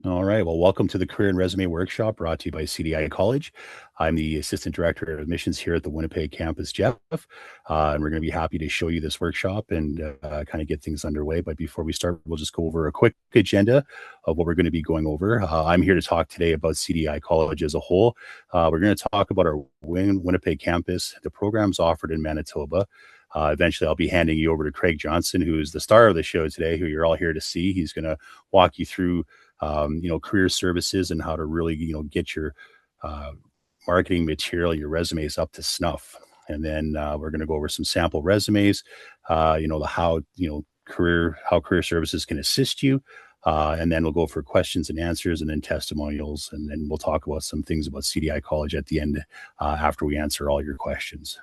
All right. Well, welcome to the Career and Resume Workshop brought to you by CDI College. I'm the Assistant Director of Admissions here at the Winnipeg campus, Jeff, and we're going to be happy to show you this workshop and kind of get things underway. But before we start, we'll just go over a quick agenda of what we're going to be going over. I'm here to talk today about CDI College as a whole. We're going to talk about our Winnipeg campus, the programs offered in Manitoba. Eventually, I'll be handing you over to Craig Johnson, who is the star of the show today, who you're all here to see. He's going to walk you through career services and how to really, get your uh, marketing material, your resumes up to snuff. And then we're going to go over some sample resumes, the how, how career services can assist you. And then we'll go for questions and answers and then testimonials. And then we'll talk about some things about CDI College at the end after we answer all your questions.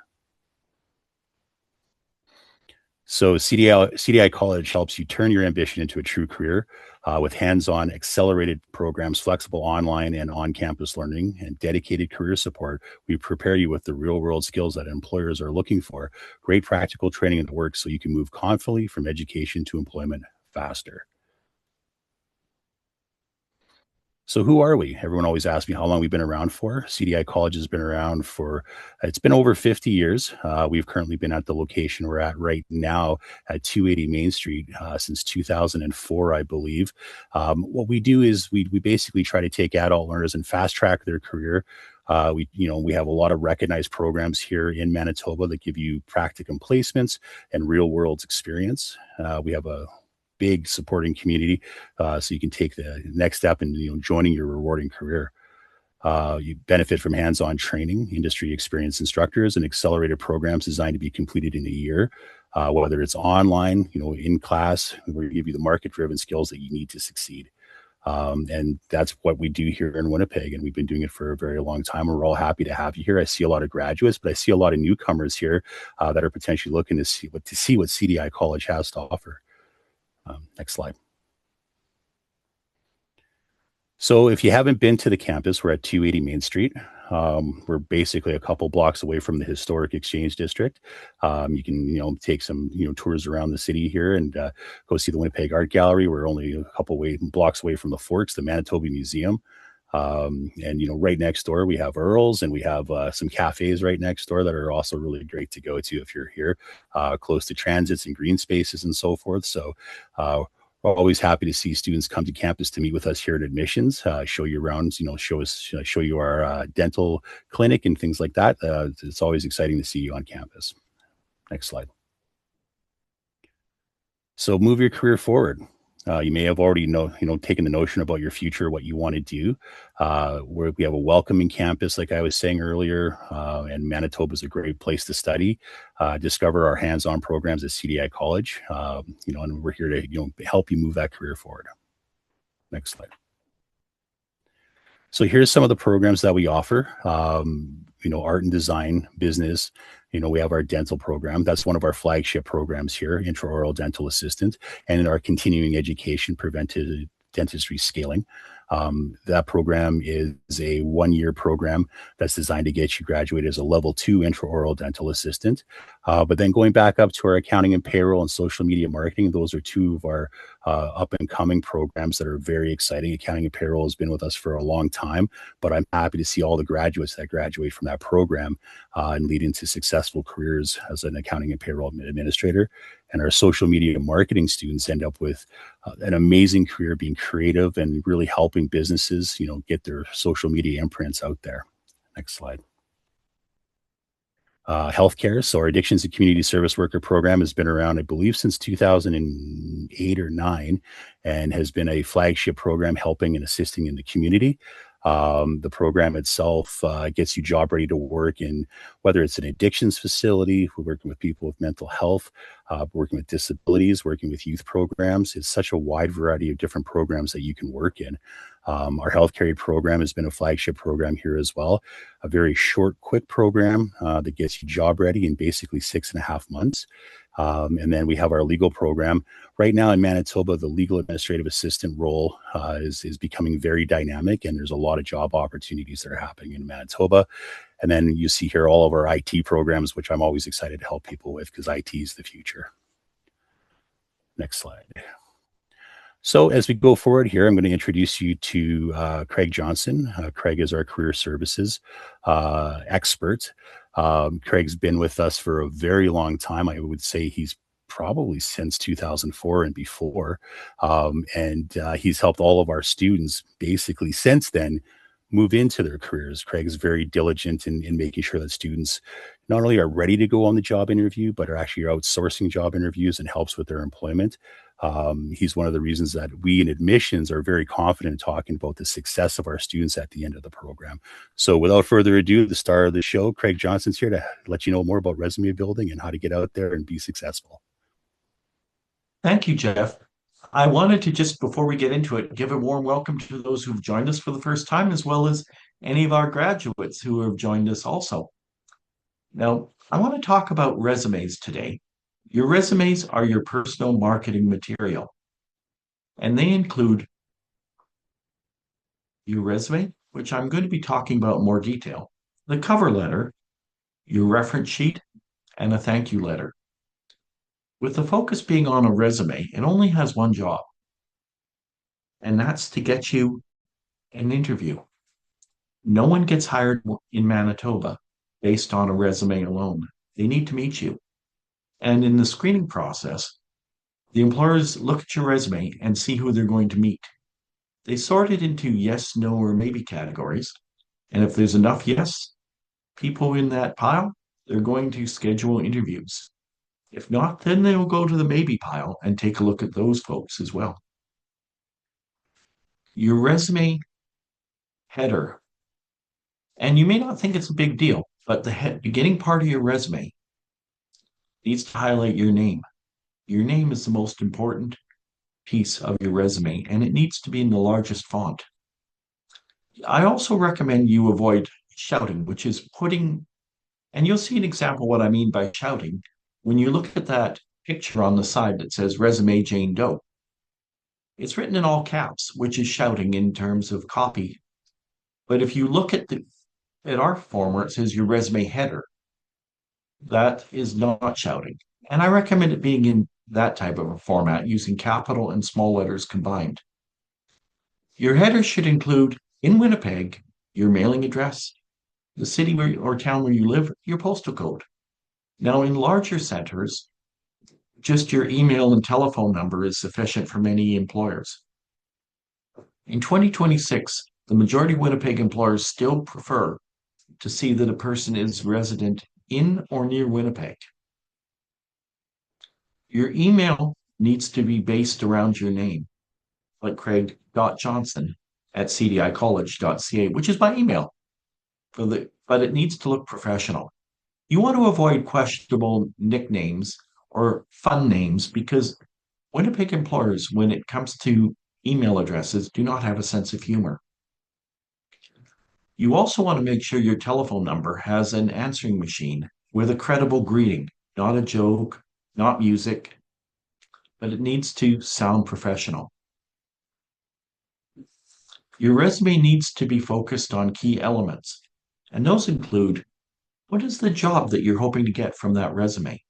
So CDI College helps you turn your ambition into a true career with hands-on accelerated programs, flexible online and on-campus learning, and dedicated career support. We prepare you with the real-world skills that employers are looking for, great practical training at work so you can move confidently from education to employment faster. So who are we? Everyone always asks me how long we've been around for. CDI College has been around for, it's been over 50 years. We've currently been at the location we're at right now at 280 Main Street since 2004, I believe. What we do is we basically try to take adult learners and fast track their career. We have a lot of recognized programs here in Manitoba that give you practicum placements and real world experience. We have a big supporting community, so you can take the next step in joining your rewarding career. You benefit from hands-on training, industry experienced instructors, and accelerated programs designed to be completed in a year. Whether it's online, in class, we give you the market-driven skills that you need to succeed. And that's what we do here in Winnipeg, and we've been doing it for a very long time. We're all happy to have you here. I see a lot of graduates, but I see a lot of newcomers here that are potentially looking to see what CDI College has to offer. Next slide. So if you haven't been to the campus, we're at 280 Main Street. We're basically a couple blocks away from the historic Exchange District. You can, take some, tours around the city here and go see the Winnipeg Art Gallery. We're only a couple blocks away from the Forks, the Manitoba Museum. And right next door we have Earl's, and we have some cafes right next door that are also really great to go to if you're here, close to transits and green spaces and so forth. So we're always happy to see students come to campus to meet with us here at admissions, show you around, show you our dental clinic and things like that. It's always exciting to see you on campus. Next slide. So move your career forward. You may have already taken the notion about your future, what you want to do. We have a welcoming campus, like I was saying earlier, and Manitoba is a great place to study. Discover our hands-on programs at CDI College, and we're here to help you move that career forward. Next slide. So here's some of the programs that we offer. Art and design, business. We have our dental program. That's one of our flagship programs here, intraoral dental assistant, and in our continuing education preventive dentistry scaling. That program is a 1-year program that's designed to get you graduated as a level 2 intraoral dental assistant. But then going back up to our accounting and payroll and social media marketing, those are two of our up and coming programs that are very exciting. Accounting and payroll has been with us for a long time, but I'm happy to see all the graduates that graduate from that program and lead into successful careers as an accounting and payroll administrator. And our social media marketing students end up with an amazing career being creative and really helping businesses, get their social media imprints out there. Next slide. Healthcare. So our addictions and community service worker program has been around, I believe, since 2008 or 9, and has been a flagship program helping and assisting in the community. The program itself gets you job ready to work in whether it's an addictions facility, we're working with people with mental health, working with disabilities, working with youth programs. It's such a wide variety of different programs that you can work in. Our healthcare aid program has been a flagship program here as well. A very short, quick program that gets you job ready in basically 6.5 months. And then we have our legal program. Right now in Manitoba, the legal administrative assistant role is becoming very dynamic, and there's a lot of job opportunities that are happening in Manitoba. And then you see here all of our IT programs, which I'm always excited to help people with because IT is the future. Next slide. So as we go forward here, I'm going to introduce you to Craig Johnson. Craig is our career services expert. Craig's been with us for a very long time. I would say he's probably since 2004 and before. And he's helped all of our students basically since then move into their careers. Craig is very diligent in making sure that students not only are ready to go on the job interview, but are actually outsourcing job interviews and helps with their employment. He's one of the reasons that we in admissions are very confident in talking about the success of our students at the end of the program. So without further ado, the star of the show, Craig Johnson's here to let you know more about resume building and how to get out there and be successful. Thank you, Jeff. I wanted to just, before we get into it, give a warm welcome to those who've joined us for the first time, as well as any of our graduates who have joined us also. Now, I want to talk about resumes today. Your resumes are your personal marketing material, and they include your resume, which I'm going to be talking about in more detail, the cover letter, your reference sheet, and a thank you letter. With the focus being on a resume, it only has one job, and that's to get you an interview. No one gets hired in Manitoba based on a resume alone. They need to meet you. And in the screening process, the employers look at your resume and see who they're going to meet. They sort it into yes, no, or maybe categories. And if there's enough yes people in that pile, they're going to schedule interviews. If not, then they'll go to the maybe pile and take a look at those folks as well. Your resume header. And you may not think it's a big deal, but the beginning part of your resume needs to highlight your name. Your name is the most important piece of your resume, and it needs to be in the largest font. I also recommend you avoid shouting, which is putting, and you'll see an example what I mean by shouting when you look at that picture on the side that says resume Jane Doe. It's written in all caps, which is shouting in terms of copy. But if you look at our form where it says your resume header, that is not shouting. And I recommend it being in that type of a format using capital and small letters combined. Your header should include in Winnipeg your mailing address, the city or town where you live, your postal code. Now, in larger centers, just your email and telephone number is sufficient for many employers. In 2026, the majority of Winnipeg employers still prefer to see that a person is resident in or near Winnipeg. Your email needs to be based around your name, like Craig.Johnson at cdicollege.ca, which is my email. But it needs to look professional. You want to avoid questionable nicknames or fun names because Winnipeg employers, when it comes to email addresses, do not have a sense of humor. You also want to make sure your telephone number has an answering machine with a credible greeting, not a joke, not music, but it needs to sound professional. Your resume needs to be focused on key elements, and those include what is the job that you're hoping to get from that resume?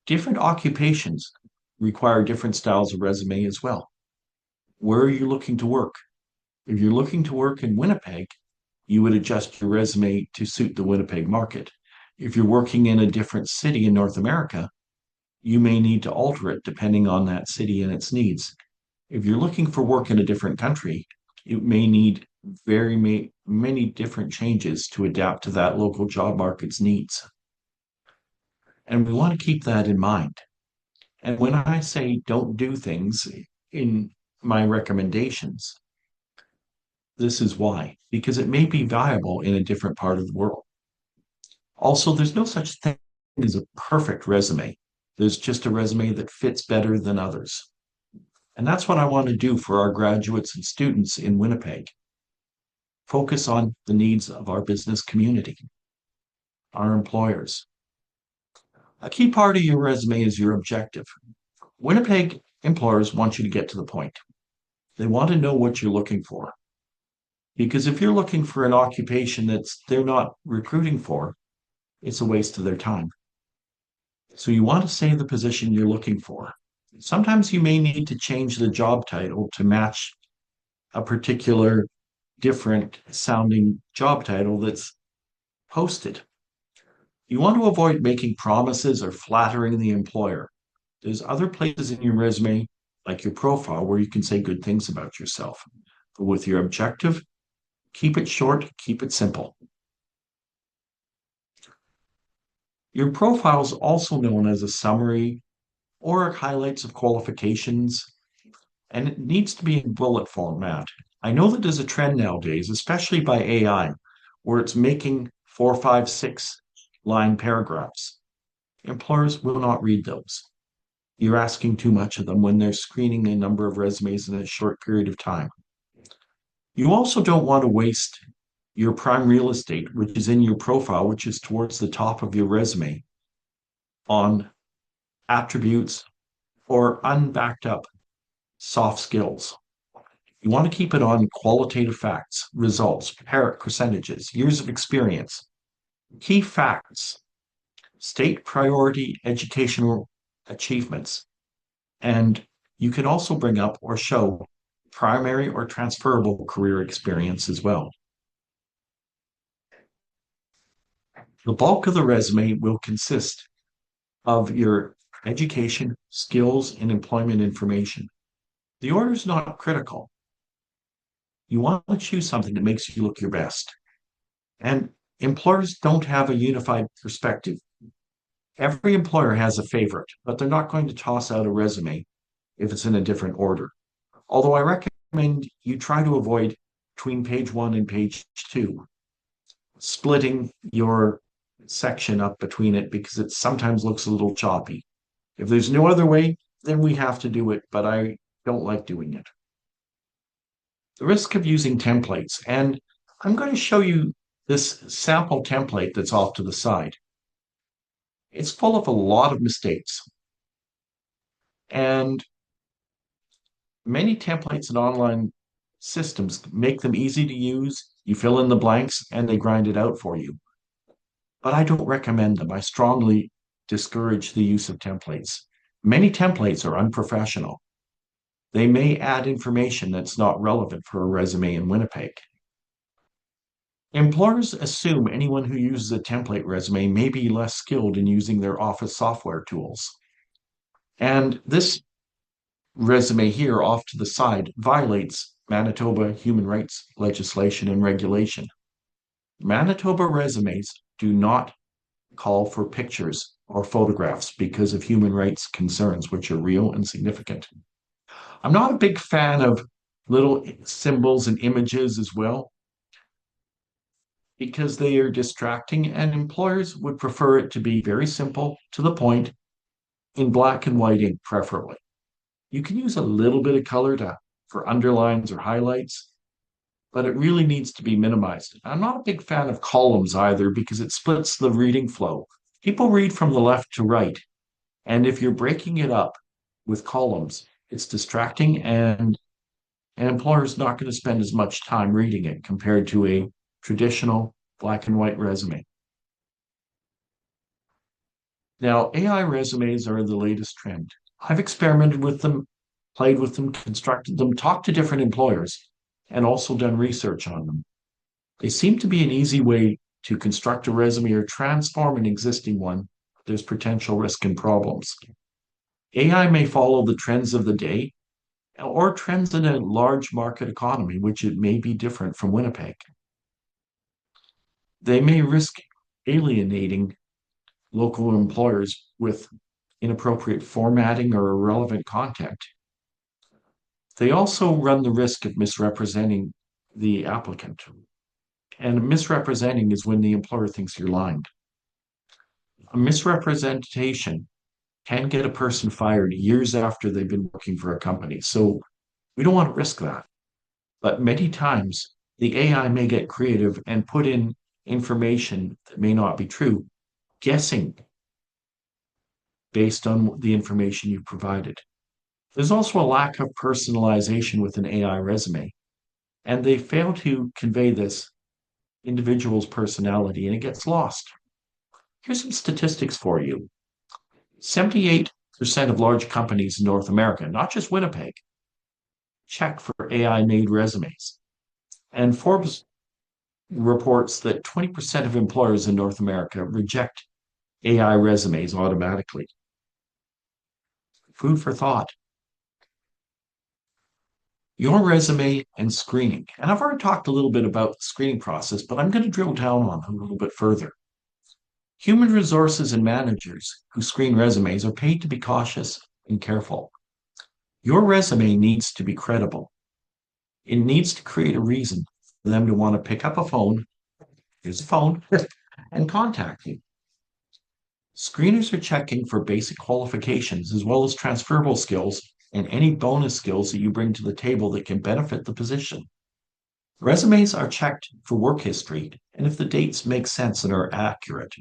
Different occupations require different styles of resume as well. Where are you looking to work? If you're looking to work in Winnipeg, you would adjust your resume to suit the Winnipeg market. If you're working in a different city in North America, you may need to alter it depending on that city and its needs. If you're looking for work in a different country, it may need many different changes to adapt to that local job market's needs. And we want to keep that in mind. And when I say don't do things in my recommendations, this is why, because it may be viable in a different part of the world. Also, there's no such thing as a perfect resume. There's just a resume that fits better than others. And that's what I want to do for our graduates and students in Winnipeg. Focus on the needs of our business community, our employers. A key part of your resume is your objective. Winnipeg employers want you to get to the point. They want to know what you're looking for. Because if you're looking for an occupation they're not recruiting for, it's a waste of their time. So you want to say the position you're looking for. Sometimes you may need to change the job title to match a particular different sounding job title that's posted. You want to avoid making promises or flattering the employer. There's other places in your resume, like your profile, where you can say good things about yourself. But with your objective, keep it short, keep it simple. Your profile is also known as a summary or highlights of qualifications, and it needs to be in bullet format. I know that there's a trend nowadays, especially by AI, where it's making 4, 5, 6 line paragraphs. Employers will not read those. You're asking too much of them when they're screening a number of resumes in a short period of time. You also don't want to waste your prime real estate, which is in your profile, which is towards the top of your resume, on attributes or unbacked up soft skills. You want to keep it on qualitative facts, results, percentages, years of experience, key facts, state priority educational achievements, and you can also bring up or show primary or transferable career experience as well. The bulk of the resume will consist of your education, skills, and employment information. The order is not critical. You want to choose something that makes you look your best. And employers don't have a unified perspective. Every employer has a favorite, but they're not going to toss out a resume if it's in a different order. Although I recommend you try to avoid between page 1 and page 2, splitting your section up between it because it sometimes looks a little choppy. If there's no other way, then we have to do it, but I don't like doing it. The risk of using templates, and I'm going to show you this sample template that's off to the side. It's full of a lot of mistakes. And many templates and online systems make them easy to use. You fill in the blanks and they grind it out for you. But I don't recommend them. I strongly discourage the use of templates. Many templates are unprofessional. They may add information that's not relevant for a resume in Winnipeg. Employers assume anyone who uses a template resume may be less skilled in using their office software tools. And this resume here off to the side violates Manitoba human rights legislation and regulation. Manitoba resumes do not call for pictures or photographs because of human rights concerns, which are real and significant. I'm not a big fan of little symbols and images as well because they are distracting, and employers would prefer it to be very simple, to the point, in black and white ink, preferably. You can use a little bit of color for underlines or highlights, but it really needs to be minimized. I'm not a big fan of columns either because it splits the reading flow. People read from the left to right, and if you're breaking it up with columns, it's distracting, and an employer is not going to spend as much time reading it compared to a traditional black and white resume. Now, AI resumes are the latest trend. I've experimented with them, played with them, constructed them, talked to different employers, and also done research on them. They seem to be an easy way to construct a resume or transform an existing one. There's potential risk and problems. AI may follow the trends of the day or trends in a large market economy, which it may be different from Winnipeg. They may risk alienating local employers with inappropriate formatting or irrelevant content. They also run the risk of misrepresenting the applicant. And misrepresenting is when the employer thinks you're lying. A misrepresentation can get a person fired years after they've been working for a company. So we don't want to risk that. But many times the AI may get creative and put in information that may not be true, guessing based on the information you provided. There's also a lack of personalization with an AI resume, and they fail to convey this individual's personality and it gets lost. Here's some statistics for you. 78% of large companies in North America, not just Winnipeg, check for AI made resumes. And Forbes reports that 20% of employers in North America reject AI resumes automatically. Food for thought. Your resume and screening. And I've already talked a little bit about the screening process, but I'm going to drill down on it a little bit further. Human resources and managers who screen resumes are paid to be cautious and careful. Your resume needs to be credible. It needs to create a reason for them to want to pick up a phone, here's a phone, and contact you. Screeners are checking for basic qualifications as well as transferable skills and any bonus skills that you bring to the table that can benefit the position. Resumes are checked for work history and if the dates make sense and are accurate.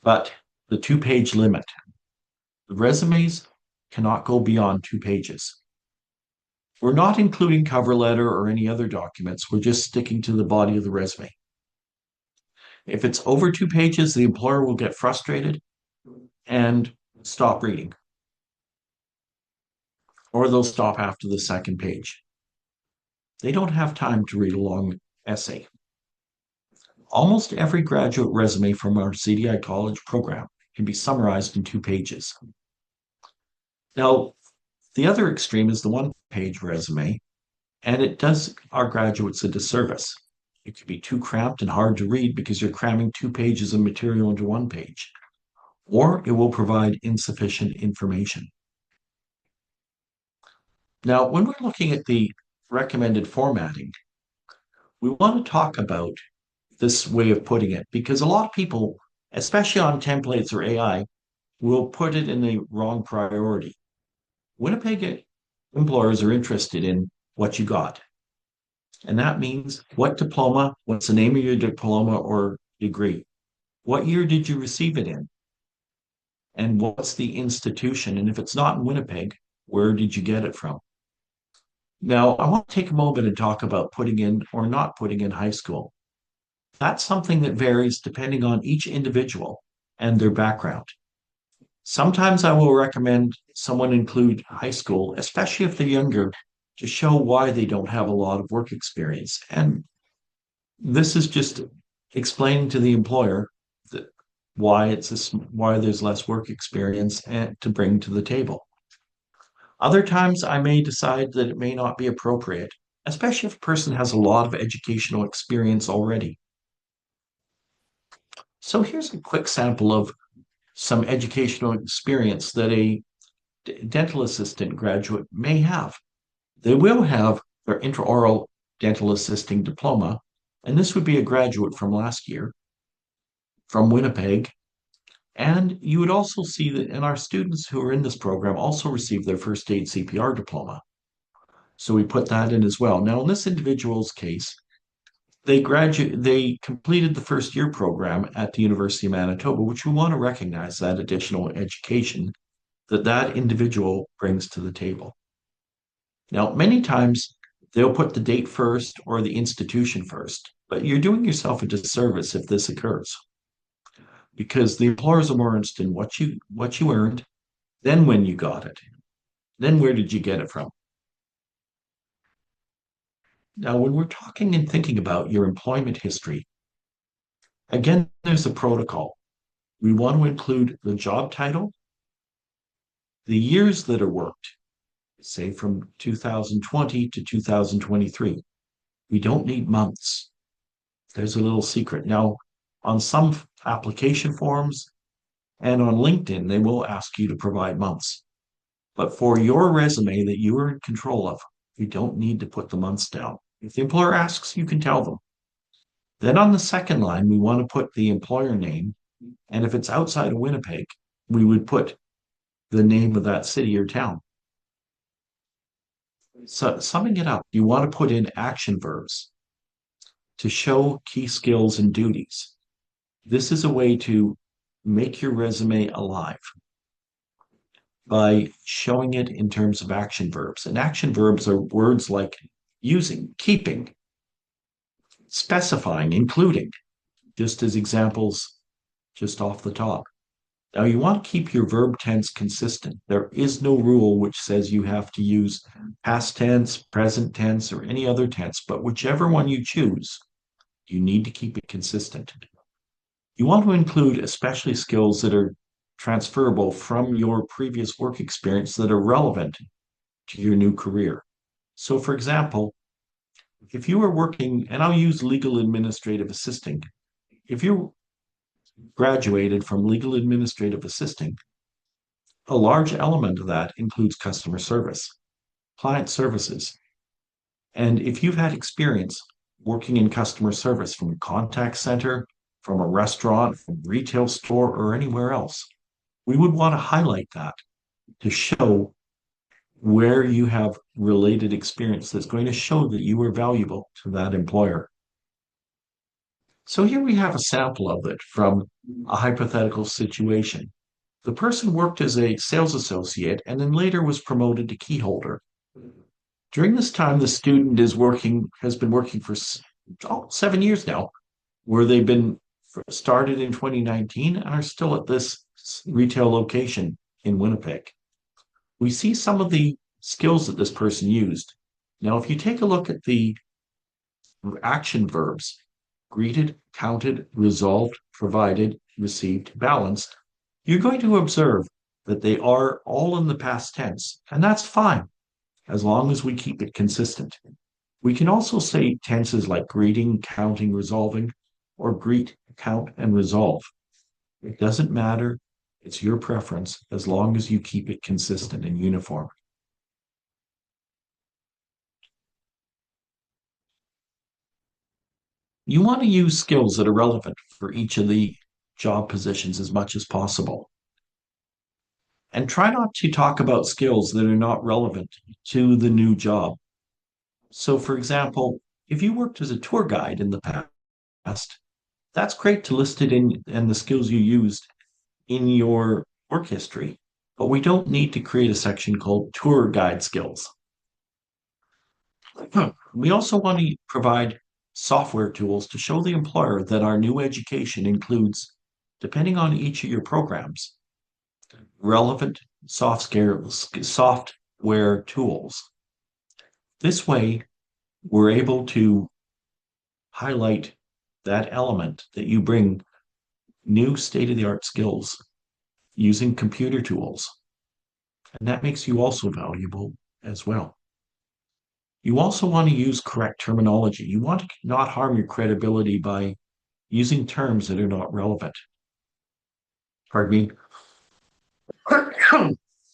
But the 2-page limit. The resumes cannot go beyond 2 pages. We're not including cover letter or any other documents. We're just sticking to the body of the resume. If it's over 2 pages, the employer will get frustrated and stop reading. Or they'll stop after the second page. They don't have time to read a long essay. Almost every graduate resume from our CDI College program can be summarized in 2 pages. Now, the other extreme is the 1-page resume, and it does our graduates a disservice. It could be too cramped and hard to read because you're cramming 2 pages of material into 1 page, or it will provide insufficient information. Now, when we're looking at the recommended formatting, we want to talk about this way of putting it because a lot of people, especially on templates or AI, will put it in the wrong priority. Winnipeg employers are interested in what you got. And that means what diploma, what's the name of your diploma or degree? What year did you receive it in? And what's the institution? And if it's not in Winnipeg, where did you get it from? Now, I want to take a moment and talk about putting in or not putting in high school. That's something that varies depending on each individual and their background. Sometimes I will recommend someone include high school, especially if they're younger, to show why they don't have a lot of work experience. And this is just explaining to the employer that why why there's less work experience and to bring to the table. Other times I may decide that it may not be appropriate, especially if a person has a lot of educational experience already. So here's a quick sample of some educational experience that a dental assistant graduate may have. They will have their intraoral dental assisting diploma, and this would be a graduate from last year from Winnipeg. And you would also see that in our students who are in this program also receive their first aid CPR diploma. So we put that in as well. Now, in this individual's case, they completed the first year program at the University of Manitoba, which we want to recognize that additional education that that individual brings to the table. Now, many times they'll put the date first or the institution first, but you're doing yourself a disservice if this occurs because the employers are more interested in what you earned, then when you got it, then where did you get it from? Now, when we're talking and thinking about your employment history, again, there's a protocol. We want to include the job title, the years that are worked, say from 2020 to 2023. We don't need months. There's a little secret. Now, on some application forms and on LinkedIn, they will ask you to provide months. But for your resume that you are in control of, you don't need to put the months down. If the employer asks, you can tell them. Then on the second line, we want to put the employer name. And if it's outside of Winnipeg, we would put the name of that city or town. So summing it up, you want to put in action verbs to show key skills and duties. This is a way to make your resume alive by showing it in terms of action verbs. And action verbs are words like using, keeping, specifying, including, just as examples just off the top. Now, you want to keep your verb tense consistent. There is no rule which says you have to use past tense, present tense, or any other tense, but whichever one you choose, you need to keep it consistent. You want to include especially skills that are transferable from your previous work experience that are relevant to your new career. So, for example, if you are working, and I'll use legal administrative assisting, if you graduated from legal administrative assisting, a large element of that includes customer service, client services. And if you've had experience working in customer service from a contact center, from a restaurant, from a retail store, or anywhere else, we would want to highlight that to show where you have related experience that's going to show that you are valuable to that employer. So here we have a sample of it from a hypothetical situation. The person worked as a sales associate and then later was promoted to key holder. During this time, the student has been working for 7 years now, where they've been started in 2019 and are still at this retail location in Winnipeg. We see some of the skills that this person used. Now, if you take a look at the action verbs, greeted, counted, resolved, provided, received, balanced, you're going to observe that they are all in the past tense, and that's fine as long as we keep it consistent. We can also say tenses like greeting, counting, resolving, or greet, count, and resolve. It doesn't matter. It's your preference as long as you keep it consistent and uniform. You want to use skills that are relevant for each of the job positions as much as possible. And try not to talk about skills that are not relevant to the new job. So, for example, if you worked as a tour guide in the past, that's great to list it in and the skills you used in your work history. But we don't need to create a section called tour guide skills. We also want to provide software tools to show the employer that our new education includes, depending on each of your programs, relevant software tools. This way, we're able to highlight that element that you bring new state-of-the-art skills using computer tools. And that makes you also valuable as well. You also want to use correct terminology. You want to not harm your credibility by using terms that are not relevant. Pardon me.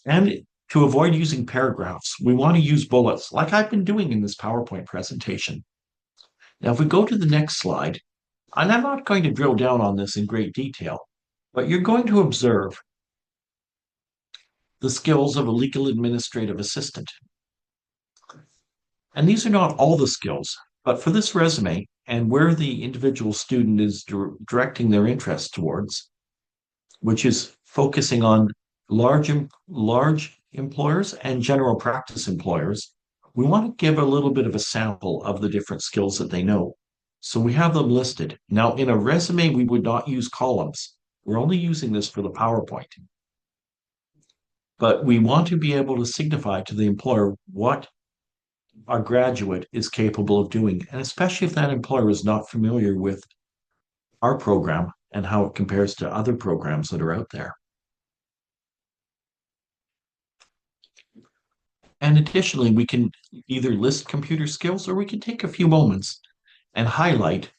And to avoid using paragraphs, we want to use bullets like I've been doing in this PowerPoint presentation. Now, if we go to the next slide, and I'm not going to drill down on this in great detail, but you're going to observe the skills of a legal administrative assistant. And these are not all the skills, but for this resume and where the individual student is directing their interest towards, which is focusing on large employers and general practice employers, we want to give a little bit of a sample of the different skills that they know. So we have them listed. Now, in a resume, we would not use columns. We're only using this for the PowerPoint. But we want to be able to signify to the employer what our graduate is capable of doing, and especially if that employer is not familiar with our program and how it compares to other programs that are out there. And additionally, we can either list computer skills or we can take a few moments and highlight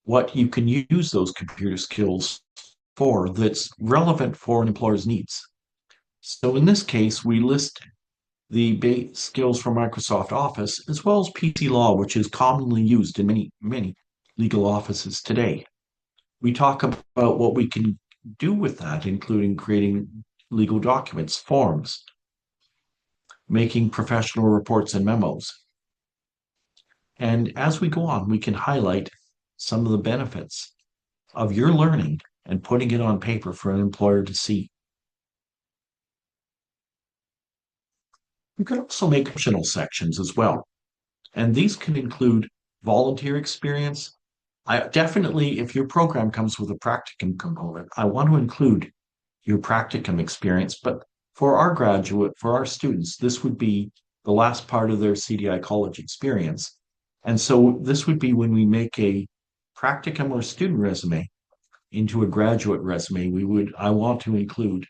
what you can use those computer skills for that's relevant for an employer's needs. So in this case, we list the base skills for Microsoft Office, as well as PC Law, which is commonly used in many legal offices today. We talk about what we can do with that, including creating legal documents, forms, making professional reports and memos. And as we go on, we can highlight some of the benefits of your learning and putting it on paper for an employer to see. You can also make optional sections as well. And these can include volunteer experience. I definitely, if your program comes with a practicum component, I want to include your practicum experience. But for our students, this would be the last part of their CDI college experience. And so this would be when we make a practicum or student resume into a graduate resume, I want to include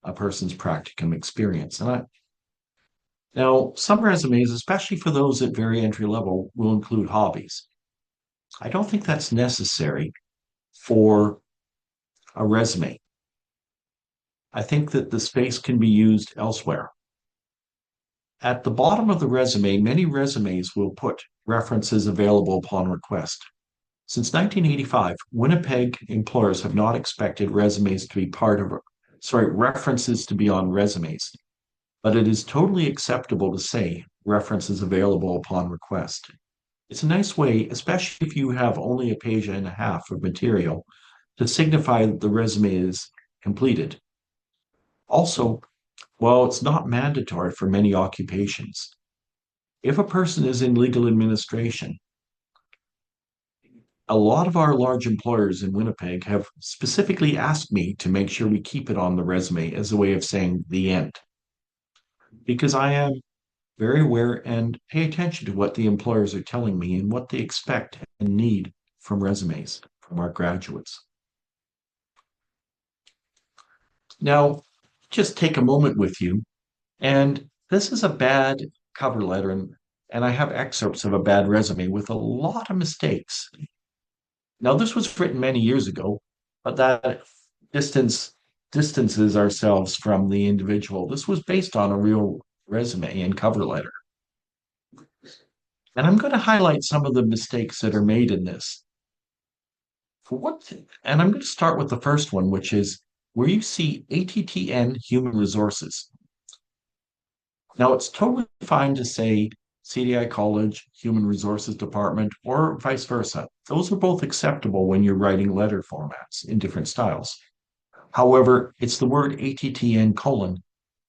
a person's practicum experience. Now, some resumes, especially for those at very entry level, will include hobbies. I don't think that's necessary for a resume. I think that the space can be used elsewhere. At the bottom of the resume, many resumes will put references available upon request. Since 1985, Winnipeg employers have not expected references to be on resumes, but it is totally acceptable to say references available upon request. It's a nice way, especially if you have only a page and a half of material, to signify that the resume is completed. Also, while it's not mandatory for many occupations, if a person is in legal administration, a lot of our large employers in Winnipeg have specifically asked me to make sure we keep it on the resume as a way of saying the end, because I am very aware and pay attention to what the employers are telling me and what they expect and need from resumes from our graduates. Now, just take a moment with you, and this is a bad cover letter, and I have excerpts of a bad resume with a lot of mistakes. Now, this was written many years ago, but that distance distances ourselves from the individual. This was based on a real resume and cover letter. And I'm going to highlight some of the mistakes that are made in this. And I'm going to start with the first one, which is where you see ATTN Human Resources. Now, it's totally fine to say CDI College, Human Resources Department, or vice versa. Those are both acceptable when you're writing letter formats in different styles. However, it's the word ATTN colon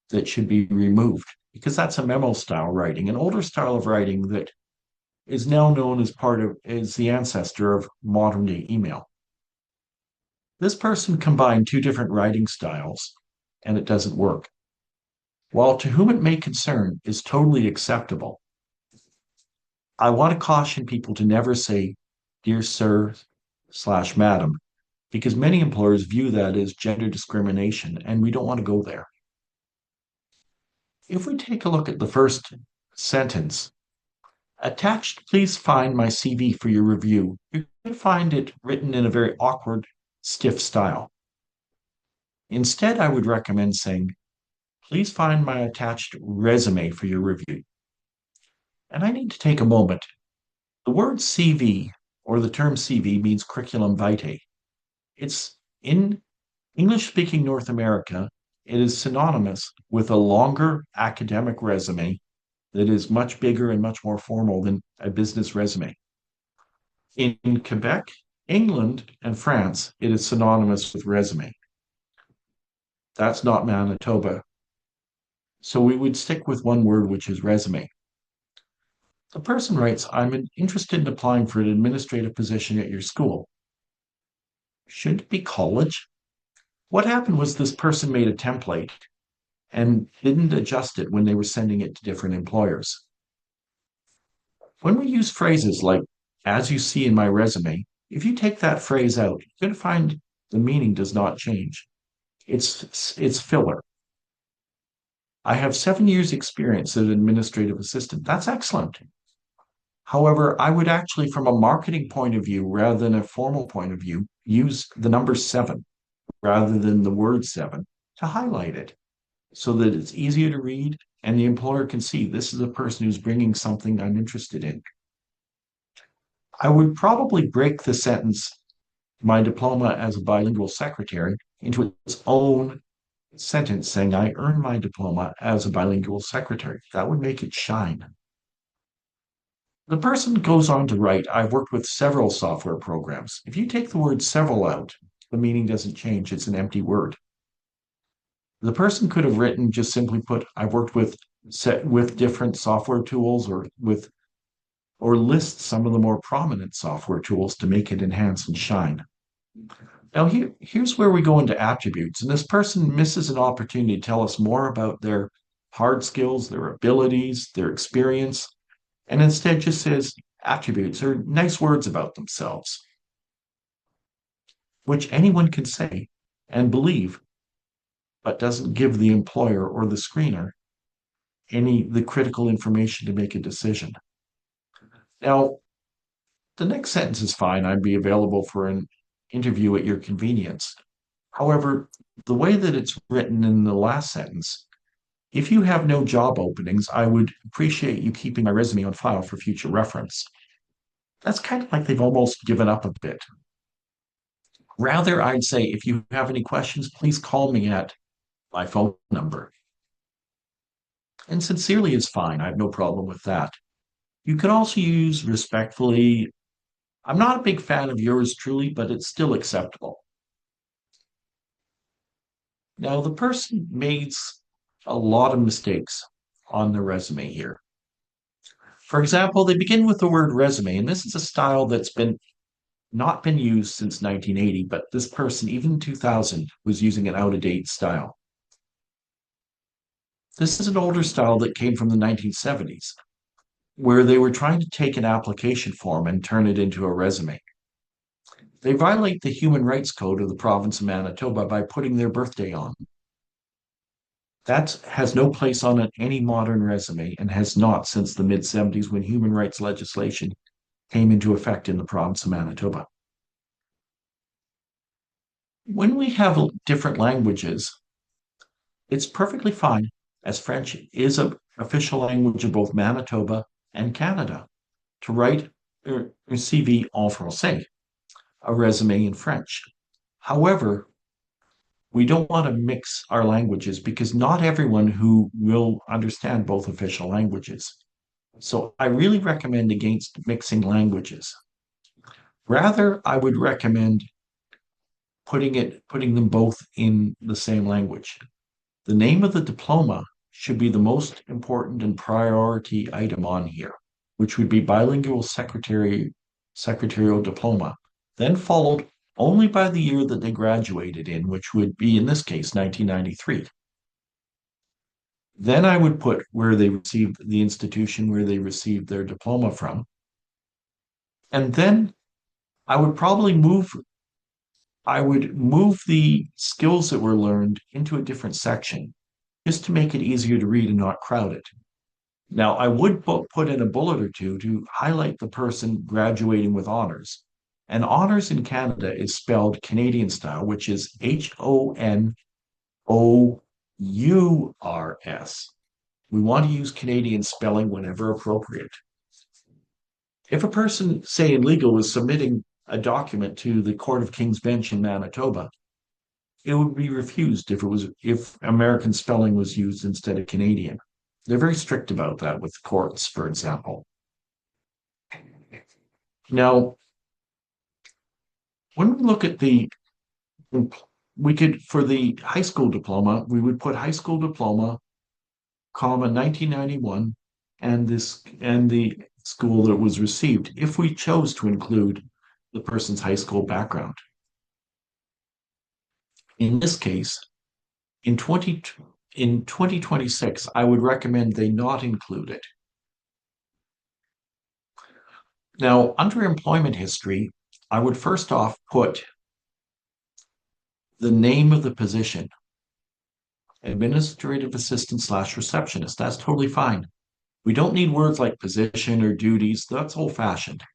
that should be removed because that's a memo style writing, an older style of writing that is now known as the ancestor of modern day email. This person combined two different writing styles and it doesn't work. While to whom it may concern is totally acceptable, I want to caution people to never say, dear sir / madam, because many employers view that as gender discrimination, and we don't want to go there. If we take a look at the first sentence, attached, please find my CV for your review. You can find it written in a very awkward, stiff style. Instead, I would recommend saying, please find my attached resume for your review. And I need to take a moment. The word CV or the term CV means curriculum vitae. It's in English-speaking North America, it is synonymous with a longer academic resume that is much bigger and much more formal than a business resume. In Quebec, England, and France, it is synonymous with resume. That's not Manitoba. So we would stick with one word, which is resume. The person writes, I'm interested in applying for an administrative position at your school. Should it be college? What happened was this person made a template and didn't adjust it when they were sending it to different employers. When we use phrases like, as you see in my resume, if you take that phrase out, you're going to find the meaning does not change. It's filler. I have 7 years experience as an administrative assistant. That's excellent. However, I would actually, from a marketing point of view, rather than a formal point of view, use the number 7 rather than the word 7 to highlight it so that it's easier to read and the employer can see this is a person who's bringing something I'm interested in. I would probably break the sentence, my diploma as a bilingual secretary, into its own sentence saying, I earned my diploma as a bilingual secretary. That would make it shine. The person goes on to write, I've worked with several software programs. If you take the word several out, the meaning doesn't change. It's an empty word. The person could have written, just simply put, I've worked with different software tools or list some of the more prominent software tools to make it enhance and shine. Now, here's where we go into attributes, and this person misses an opportunity to tell us more about their hard skills, their abilities, their experience, and instead just says attributes or nice words about themselves, which anyone can say and believe, but doesn't give the employer or the screener the critical information to make a decision. Now, the next sentence is fine. I'd be available for an interview at your convenience. However, the way that it's written in the last sentence, if you have no job openings, I would appreciate you keeping my resume on file for future reference. That's kind of like they've almost given up a bit. Rather, I'd say if you have any questions, please call me at my phone number. And sincerely is fine. I have no problem with that. You can also use respectfully. I'm not a big fan of yours truly, but it's still acceptable. Now, the person makes a lot of mistakes on their resume here. For example, they begin with the word resume, and this is a style that's been not been used since 1980, but this person, even in 2000, was using an out-of-date style. This is an older style that came from the 1970s, where they were trying to take an application form and turn it into a resume. They violate the Human Rights Code of the province of Manitoba by putting their birthday on. That has no place on any modern resume and has not since the mid 70s when human rights legislation came into effect in the province of Manitoba. When we have different languages, it's perfectly fine, as French is an official language of both Manitoba and Canada, to write a CV en français, a resume in French. However, we don't want to mix our languages because not everyone who will understand both official languages. So I really recommend against mixing languages. Rather, I would recommend putting them both in the same language. The name of the diploma should be the most important and priority item on here, which would be bilingual secretarial diploma, then followed only by the year that they graduated in, which would be in this case 1993. Then I would put where they received the institution where they received their diploma from. And then I would probably move the skills that were learned into a different section just to make it easier to read and not crowd it. Now, I would put in a bullet or two to highlight the person graduating with honors. And honors in Canada is spelled Canadian style, which is HONOURS. We want to use Canadian spelling whenever appropriate. If a person, say in legal, is submitting a document to the Court of King's Bench in Manitoba, it would be refused if American spelling was used instead of Canadian. They're very strict about that with courts, for example. Now, when we look at for the high school diploma, we would put high school diploma, comma 1991, and the school that was received, if we chose to include the person's high school background. In this case, in 2026, I would recommend they not include it. Now, under employment history, I would first off put the name of the position, administrative assistant / receptionist. That's totally fine. We don't need words like position or duties. That's old fashioned.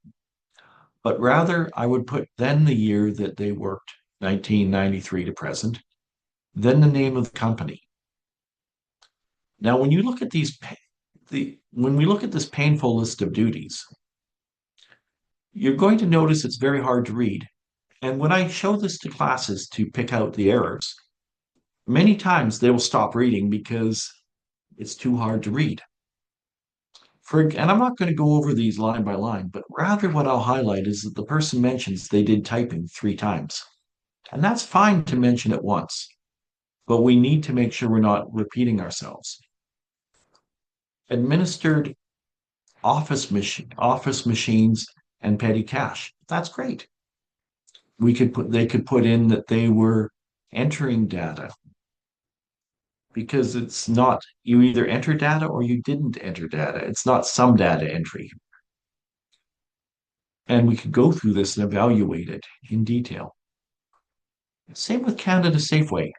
But rather, I would put then the year that they worked, 1993 to present, then the name of the company. Now, when you look at when we look at this painful list of duties, you're going to notice it's very hard to read. And when I show this to classes to pick out the errors, many times they will stop reading because it's too hard to read. And I'm not going to go over these line by line, but rather what I'll highlight is that the person mentions they did typing 3 times. And that's fine to mention it once, but we need to make sure we're not repeating ourselves. Administered office machines and petty cash. That's great. They could put in that they were entering data, because it's not, you either enter data or you didn't enter data. It's not some data entry. And we could go through this and evaluate it in detail. Same with Canada Safeway.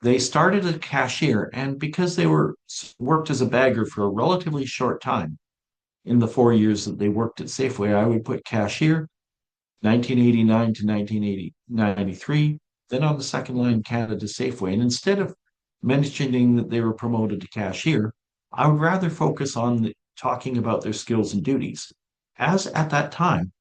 They started as a cashier, and because they were worked as a bagger for a relatively short time, in the 4 years that they worked at Safeway, I would put cashier, 1989 to 1993. Then on the second line, Canada Safeway. And instead of mentioning that they were promoted to cashier, I would rather focus on talking about their skills and duties. As at that time,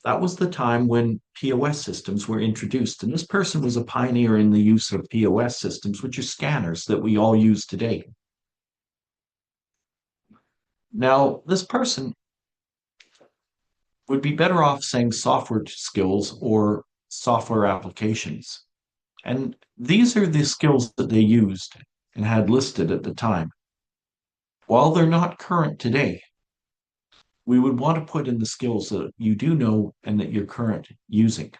that was the time when POS systems were introduced. And this person was a pioneer in the use of POS systems, which are scanners that we all use today. Now, this person would be better off saying software skills or software applications. And these are the skills that they used and had listed at the time. While they're not current today, we would want to put in the skills that you do know and that you're current using.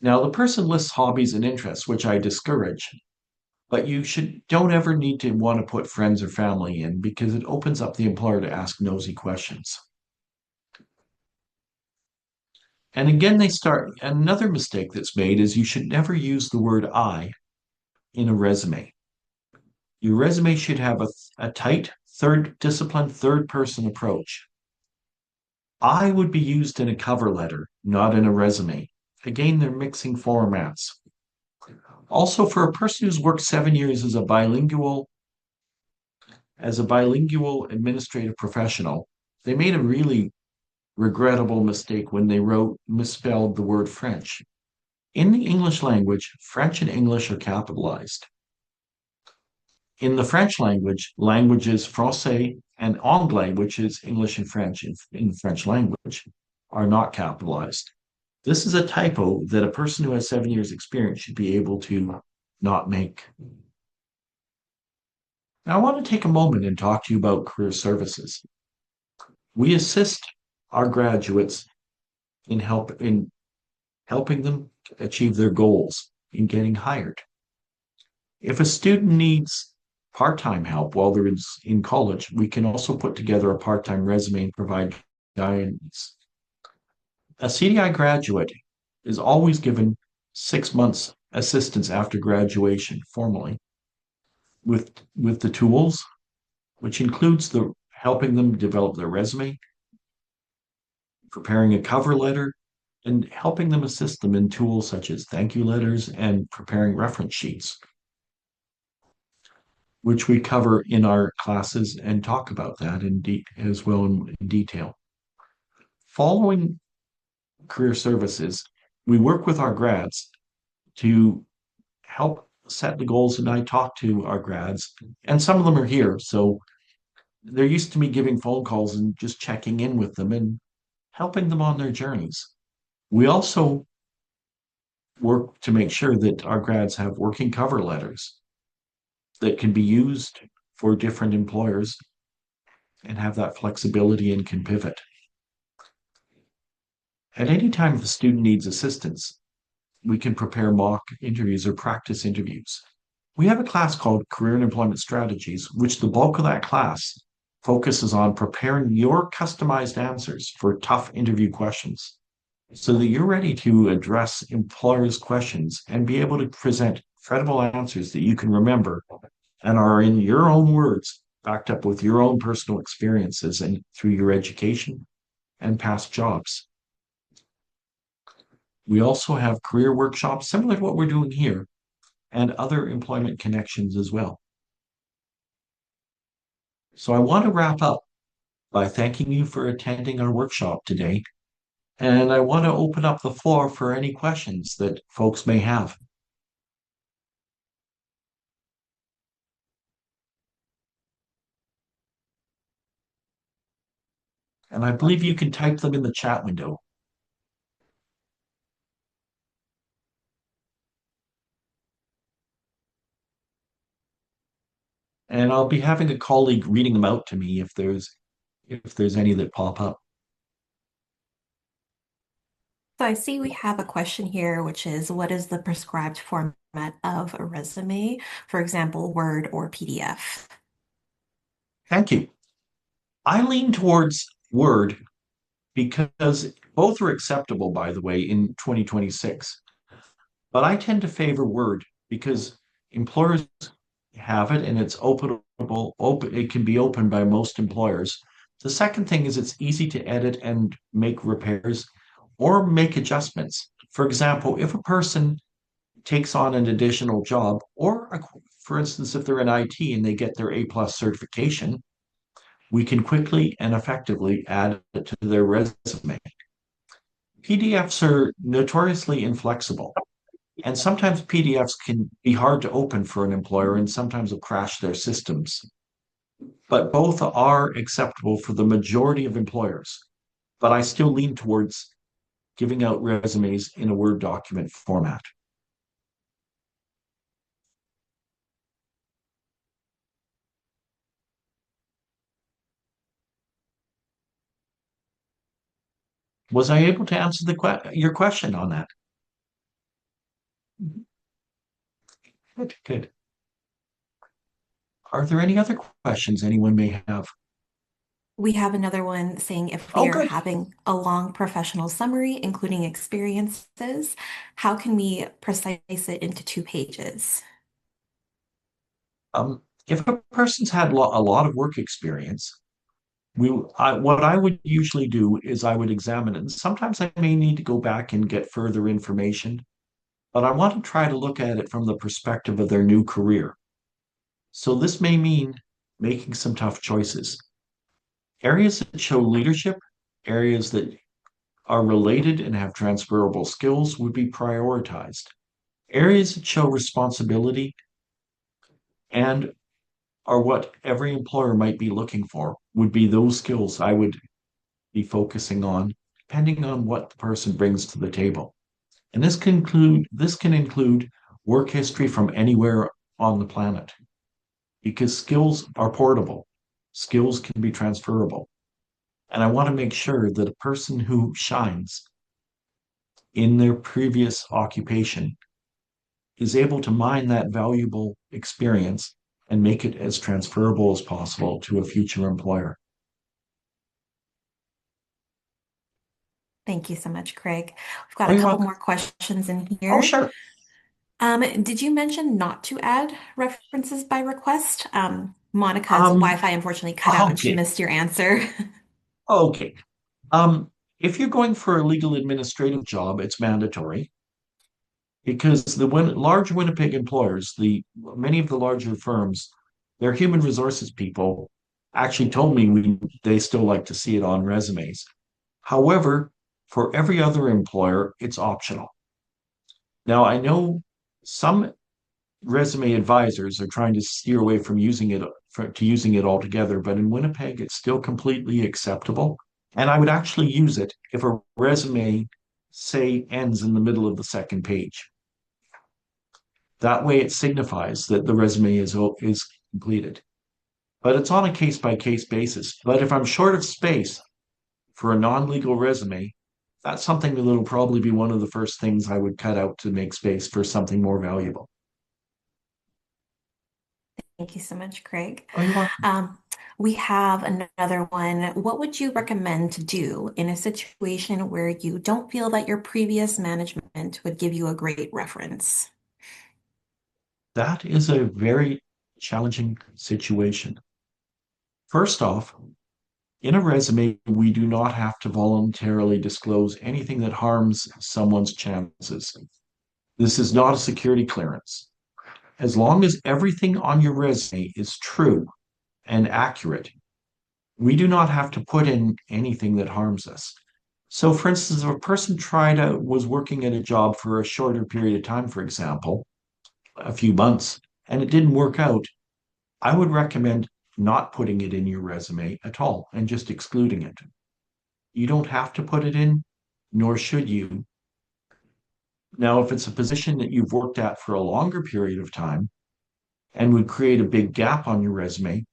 Now, the person lists hobbies and interests, which I discourage, but don't ever need to want to put friends or family in, because it opens up the employer to ask nosy questions. And again, another mistake that's made is you should never use the word I in a resume. Your resume should have a tight, disciplined, third person approach. I would be used in a cover letter, not in a resume. Again, they're mixing formats. Also, for a person who's worked 7 years as a bilingual administrative professional, they made a really regrettable mistake when they misspelled the word French. In the English language, French and English are capitalized. In the French language, languages français and anglais, which is English and French in the French language, are not capitalized. This is a typo that a person who has 7 years experience should be able to not make. Now, I want to take a moment and talk to you about career services. We assist our graduates in helping them achieve their goals in getting hired. If a student needs part-time help while they're in college, we can also put together a part-time resume and provide guidance. A CDI graduate is always given 6 months assistance after graduation formally with the tools, which includes helping them develop their resume, preparing a cover letter, and helping them assist them in tools such as thank you letters and preparing reference sheets, which we cover in our classes and talk about that as well in detail. Following career services, we work with our grads to help set the goals, and I talk to our grads, and some of them are here, so they're used to me giving phone calls and just checking in with them and helping them on their journeys. We also work to make sure that our grads have working cover letters that can be used for different employers and have that flexibility and can pivot. At any time, if a student needs assistance, we can prepare mock interviews or practice interviews. We have a class called Career and Employment Strategies, which the bulk of that class focuses on preparing your customized answers for tough interview questions so that you're ready to address employers' questions and be able to present credible answers that you can remember and are in your own words, backed up with your own personal experiences and through your education and past jobs. We also have career workshops similar to what we're doing here and other employment connections as well. So I want to wrap up by thanking you for attending our workshop today. And I want to open up the floor for any questions that folks may have. And I believe you can type them in the chat window. And I'll be having a colleague reading them out to me if there's any that pop up. So I see we have a question here, which is what is the prescribed format of a resume? For example, Word or PDF. Thank you. I lean towards Word because both are acceptable, by the way, in 2026. But I tend to favor Word because employers have it and it's it can be opened by most employers. The second thing is it's easy to edit and make repairs or make adjustments. For example, if a person takes on an additional job, or for instance, if they're in IT and they get their A plus certification, we can quickly and effectively add it to their resume. PDFs are notoriously inflexible, and sometimes PDFs can be hard to open for an employer and sometimes will crash their systems. But both are acceptable for the majority of employers. But I still lean towards giving out resumes in a Word document format. Was I able to answer your question on that? Good, good. Are there any other questions anyone may have? We have another one saying if we Oh, are good. having a long professional summary, including experiences, how can we precise it into 2 pages? If a person's had a lot of work experience, what I would usually do is I would examine it. And sometimes I may need to go back and get further information, but I want to try to look at it from the perspective of their new career. So this may mean making some tough choices. Areas that show leadership, areas that are related and have transferable skills would be prioritized. Areas that show responsibility and are what every employer might be looking for would be those skills I would be focusing on, depending on what the person brings to the table. And this can include work history from anywhere on the planet because skills are portable. Skills can be transferable. And I want to make sure that a person who shines in their previous occupation is able to mine that valuable experience and make it as transferable as possible to a future employer. Thank you so much, Craig. We've got Oh, a you're couple welcome. more questions in Oh, here. sure. Did you mention not to add references by request? Monica's Um, Wi-Fi unfortunately cut out and she okay. missed your answer. Okay. Um, if you're going for a legal administrative job, it's mandatory because large Winnipeg employers, the many of the larger firms, their human resources people actually told me they still like to see it on resumes. However, for every other employer, it's optional. Now, I know some resume advisors are trying to steer away from using it altogether, but in Winnipeg, it's still completely acceptable. And I would actually use it if a resume, say, ends in the middle of the second page. That way, it signifies that the resume is completed. But it's on a case by case basis. But if I'm short of space for a non legal resume, that's something that will probably be one of the first things I would cut out to make space for something more valuable. Thank you so much, Craig. Oh, you're welcome. Um, we have another one. What would you recommend to do in a situation where you don't feel that your previous management would give you a great reference? That is a very challenging situation. First off, in a resume, we do not have to voluntarily disclose anything that harms someone's chances. This is not a security clearance. As long as everything on your resume is true and accurate, we do not have to put in anything that harms us. So, for instance, if a person was working at a job for a shorter period of time, for example, a few months, and it didn't work out, I would recommend not putting it in your resume at all and just excluding it. You don't have to put it in, nor should you. Now, if it's a position that you've worked at for a longer period of time and would create a big gap on your resume,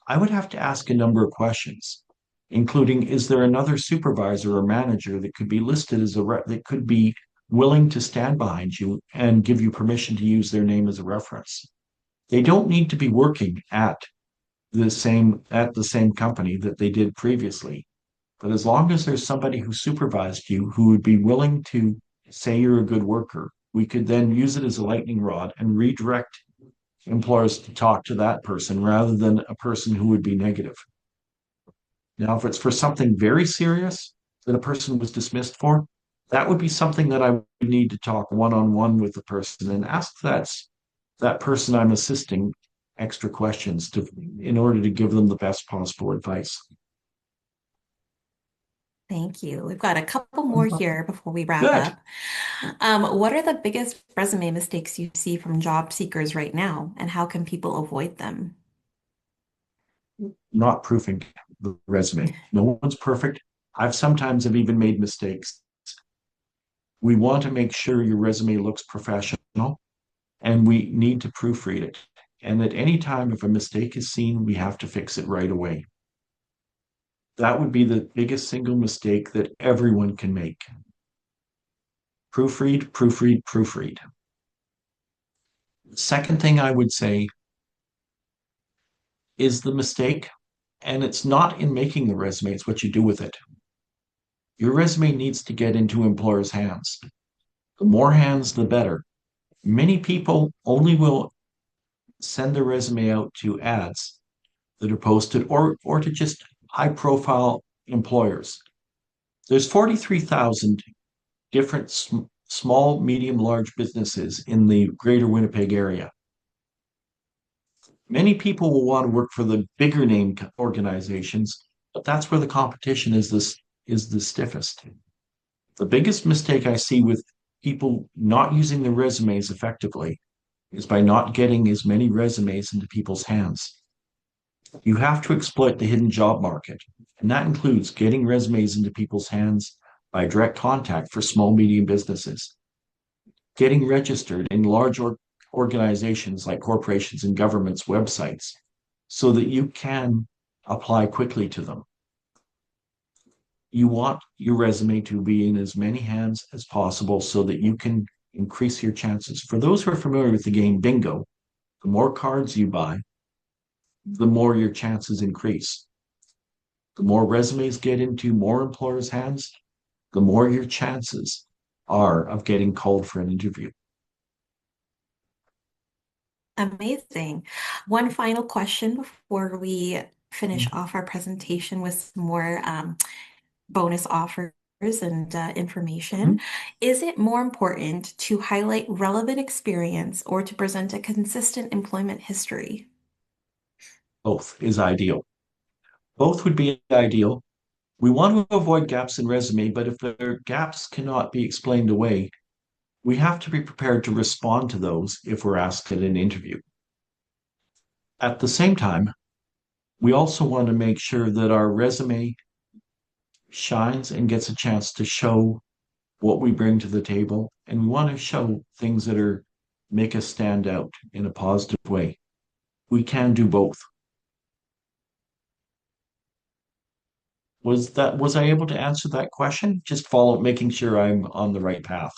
I would have to ask a number of questions. including is there another supervisor or manager that could be listed as that could be willing to stand behind you and give you permission to use their name as a reference. They don't need to be working at the same company that they did previously. But as long as there's somebody who supervised you who would be willing to say you're a good worker, we could then use it as a lightning rod and redirect employers to talk to that person rather than a person who would be negative. Now, if it's for something very serious that a person was dismissed for, that would be something that I would need to talk one-on-one with the person and ask that person I'm assisting extra questions in order to give them the best possible advice. Thank you. We've got a couple more here before we wrap Good. up. What are the biggest resume mistakes you see from job seekers right now, and how can people avoid them? Not proofing the resume. No one's perfect. I've even made mistakes. We want to make sure your resume looks professional and we need to proofread it. And at any time, if a mistake is seen, we have to fix it right away. That would be the biggest single mistake that everyone can make. Proofread, proofread, proofread. Second thing I would say is the mistake, and it's not in making the resume, it's what you do with it. Your resume needs to get into employers' hands. The more hands, the better. Many people only will send their resume out to ads that are posted or to just high profile employers. There's 43,000 different small, medium, large businesses in the greater Winnipeg area. Many people will want to work for the bigger name organizations, but that's where the competition is the stiffest. The biggest mistake I see with people not using their resumes effectively is by not getting as many resumes into people's hands. You have to exploit the hidden job market, and that includes getting resumes into people's hands by direct contact for small, medium businesses, getting registered in large organizations like corporations and governments' websites so that you can apply quickly to them. You want your resume to be in as many hands as possible so that you can increase your chances. For those who are familiar with the game bingo, the more cards you buy, the more your chances increase. The more resumes get into more employers' hands, the more your chances are of getting called for an interview. Amazing. One final question before we finish off our presentation with some more bonus offers and information. Mhm. Is it more important to highlight relevant experience or to present a consistent employment history? Both is ideal. Both would be ideal. We want to avoid gaps in resume, but if their gaps cannot be explained away, we have to be prepared to respond to those if we're asked at an interview. At the same time, we also want to make sure that our resume shines and gets a chance to show what we bring to the table. And we want to show things that make us stand out in a positive way. We can do both. Was I able to answer that question? Just making sure I'm on the right path.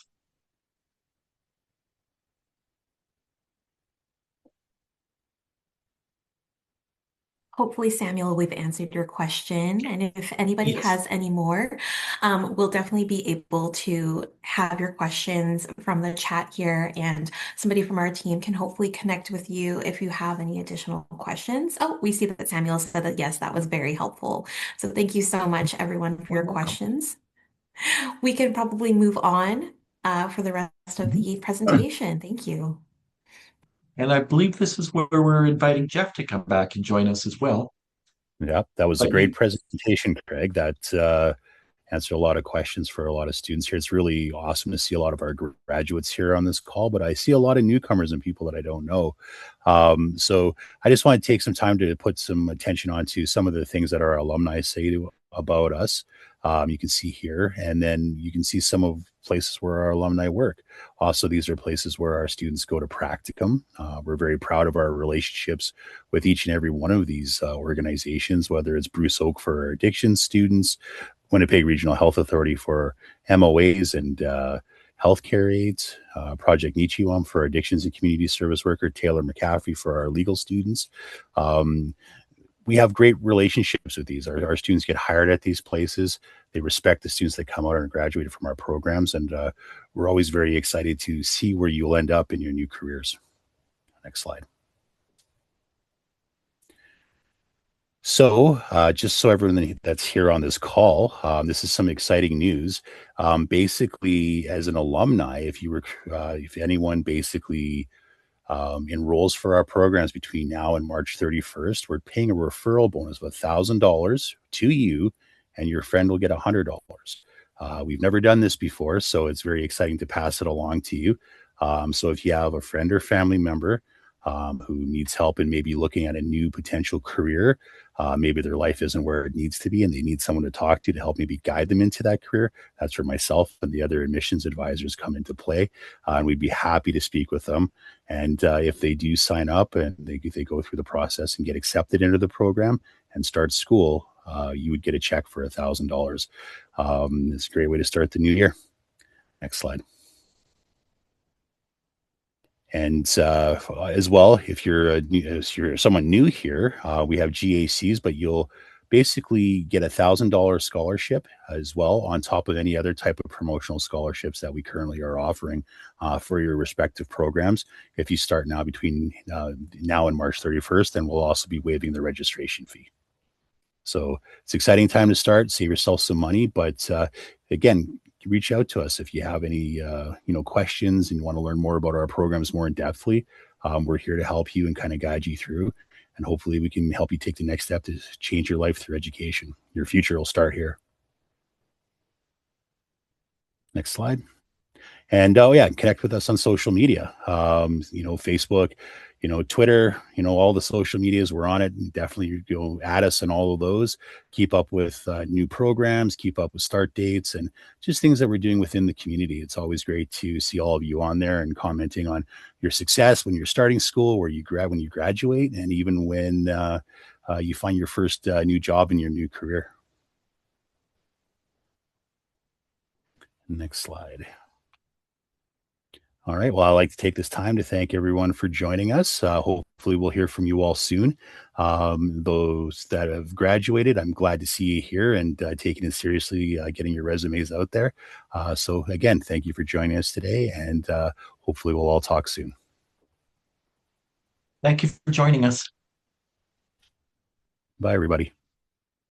Hopefully, Samuel, we've answered your question. And if anybody Yes. has any more, we'll definitely be able to have your questions from the chat here, and somebody from our team can hopefully connect with you if you have any additional questions. Oh, we see that Samuel said that yes, that was very helpful. So thank you so much, everyone, for You're your welcome. questions. We can probably move on for the rest of Mhm. the presentation. Thank you. And I believe this is where we're inviting Jeff to come back and join us as well. Yeah, that was a But great you, presentation, Craig. That answered a lot of questions for a lot of students here. It's really awesome to see a lot of our graduates here on this call, but I see a lot of newcomers and people that I don't know. So I just want to take some time to put some attention onto some of the things that our alumni say about us. You can see here, and then you can see some of places where our alumni work. Also, these are places where our students go to practicum. We're very proud of our relationships with each and every one of these organizations, whether it's Bruce Oak for our addiction students, Winnipeg Regional Health Authority for MOAs and healthcare aides, Project Nichiwam for our addictions and community service worker, Taylor McCaffrey for our legal students. Um, we have great relationships with these. Our students get hired at these places. They respect the students that come out and graduated from our programs. And we're always very excited to see where you'll end up in your new careers. Next slide. So, just so everyone that's here on this call, this is some exciting news. Basically, as an alumni, if anyone basically enrolls for our programs between now and March 31st, we're paying a referral bonus of $1,000 to you, and your friend will get $100. We've never done this before, so it's very exciting to pass it along to you. So if you have a friend or family member who needs help in maybe looking at a new potential career, maybe their life isn't where it needs to be and they need someone to talk to help maybe guide them into that career, that's where myself and the other admissions advisors come into play. And we'd be happy to speak with them. And if they do sign up and they go through the process and get accepted into the program and start school, you would get a check for $1,000. It's a great way to start the new year. Next slide. And as well, if you're someone new here, we have GACs, but you'll basically get $1,000 scholarship as well on top of any other type of promotional scholarships that we currently are offering for your respective programs. If you start now between now and March 31st, then we'll also be waiving the registration fee. So it's an exciting time to start, save yourself some money. But again, reach out to us if you have any questions and you want to learn more about our programs more in depthly. We're here to help you and kind of guide you through. And hopefully we can help you take the next step to change your life through education. Your future will start here. Next slide. And connect with us on social media. Facebook, Twitter, all the social medias, we're on it. And definitely add us on all of those. Keep up with new programs, keep up with start dates, and just things that we're doing within the community. It's always great to see all of you on there and commenting on your success when you're starting school, when you graduate, and even when you find your first new job in your new career. Next slide. All right. Well, I'd like to take this time to thank everyone for joining us. Hopefully, we'll hear from you all soon. Those that have graduated, I'm glad to see you here and taking it seriously, getting your resumes out there. So, again, thank you for joining us today, and hopefully, we'll all talk soon. Thank you for joining us. Bye, everybody.